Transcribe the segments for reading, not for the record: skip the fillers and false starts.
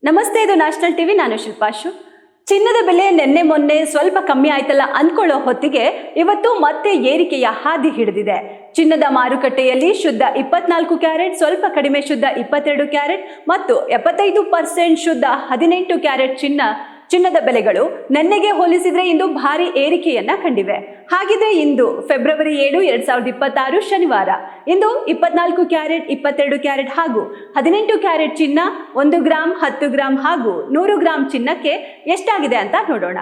ನಮಸ್ತೆ, ಇದು national TV. ನಾನು ಶಿಲ್ಪಾಶು. ಚಿನ್ನದ ಬೆಲೆ ನಿನ್ನೆ ಮೊನ್ನೆ ಸ್ವಲ್ಪ ಕಮ್ಮಿ ಆಯ್ತಲ್ಲ ಅಂದ್ಕೊಳ್ಳೋ ಹೊತ್ತಿಗೆ ಇವತ್ತು ಮತ್ತೆ ಏರಿಕೆಯ ಹಾದಿ ಹಿಡಿದಿದೆ. ಚಿನ್ನದ ಮಾರುಕಟ್ಟೆಯಲ್ಲಿ ಶುದ್ಧ 24 ಕ್ಯಾರೆಟ್, ಸ್ವಲ್ಪ ಕಡಿಮೆ ಶುದ್ಧ 22 ಕ್ಯಾರೆಟ್ ಮತ್ತು 75% ಶುದ್ಧ 18 ಕ್ಯಾರೆಟ್ ಚಿನ್ನದ ಬೆಲೆಗಳು ನಿನ್ನೆಗೆ ಹೋಲಿಸಿದ್ರೆ ಇಂದು ಭಾರಿ ಏರಿಕೆಯನ್ನ ಕಂಡಿವೆ. ಹಾಗಿದ್ರೆ ಇಂದು ಫೆಬ್ರವರಿ 7, 2026 ಶನಿವಾರ. ಇಂದು 24 ಕ್ಯಾರೆಟ್, 22 ಕ್ಯಾರೆಟ್ ಹಾಗೂ 18 ಕ್ಯಾರೆಟ್ ಚಿನ್ನ 1 ಗ್ರಾಮ್, 10 ಗ್ರಾಮ್ ಹಾಗೂ 100 ಗ್ರಾಮ್ ಚಿನ್ನಕ್ಕೆ ಎಷ್ಟಾಗಿದೆ ಅಂತ ನೋಡೋಣ.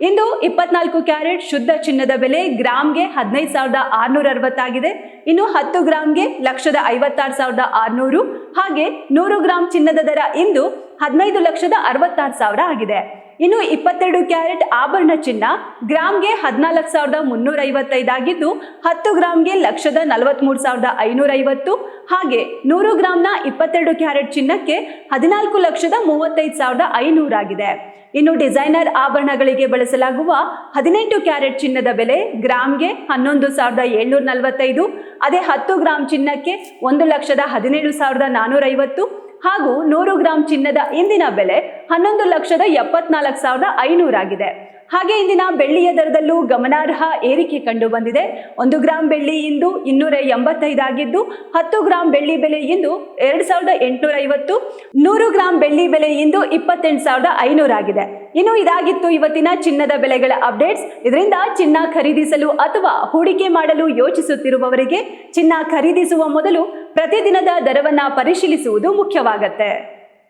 ಇಂದು 24 ಕ್ಯಾರೆಟ್ ಶುದ್ಧ ಚಿನ್ನದ ಬೆಲೆ ಗ್ರಾಮ್ಗೆ 15,660 ಆಗಿದೆ. ಇನ್ನು 10 ಗ್ರಾಮ್ಗೆ 1,56,600 ಹಾಗೆ 100 ಗ್ರಾಮ್ ಚಿನ್ನದ ದರ ಇಂದು 15,66,000 ಆಗಿದೆ. ಇನ್ನು 22 ಕ್ಯಾರೆಟ್ ಆಭರಣ ಚಿನ್ನ ಗ್ರಾಮ್ಗೆ 14,355 ಆಗಿದ್ದು 10 ಗ್ರಾಮ್ಗೆ 1,43,550 ಹಾಗೆ 100 ಗ್ರಾಮ್ನ 22 ಕ್ಯಾರೆಟ್ ಚಿನ್ನಕ್ಕೆ 14,35,500 ಆಗಿದೆ. ಇನ್ನು ಡಿಸೈನರ್ ಆಭರಣಗಳಿಗೆ ಬಳಸಲಾಗುವ 18 ಕ್ಯಾರೆಟ್ ಚಿನ್ನದ ಬೆಲೆ ಗ್ರಾಮ್ಗೆ 11,745, ಅದೇ 10 ಗ್ರಾಮ್ ಚಿನ್ನಕ್ಕೆ 1,17,450 ಹಾಗೂ 100 ಗ್ರಾಮ್ ಚಿನ್ನದ ಇಂದಿನ ಬೆಲೆ 11,74,500 ಆಗಿದೆ. ಹಾಗೆ ಇಂದಿನ ಬೆಳ್ಳಿಯ ದರದಲ್ಲೂ ಗಮನಾರ್ಹ ಏರಿಕೆ ಕಂಡು ಬಂದಿದೆ. 1 ಗ್ರಾಮ್ ಬೆಳ್ಳಿ ಇಂದು 285 ಆಗಿದ್ದು 10 ಗ್ರಾಮ್ ಬೆಳ್ಳಿ ಬೆಲೆ ಇಂದು 2,850, 100 ಗ್ರಾಮ್ ಬೆಳ್ಳಿ ಬೆಲೆ ಇಂದು 28,500 ಆಗಿದೆ. ಇನ್ನು ಇದಾಗಿತ್ತು ಇವತ್ತಿನ ಚಿನ್ನದ ಬೆಲೆಗಳ ಅಪ್ಡೇಟ್ಸ್. ಇದರಿಂದ ಚಿನ್ನ ಖರೀದಿಸಲು ಅಥವಾ ಹೂಡಿಕೆ ಮಾಡಲು ಯೋಚಿಸುತ್ತಿರುವವರಿಗೆ ಚಿನ್ನ ಖರೀದಿಸುವ ಮೊದಲು ಪ್ರತಿದಿನದ ದರವನ್ನ ಪರಿಶೀಲಿಸುವುದು ಮುಖ್ಯವಾಗುತ್ತೆ.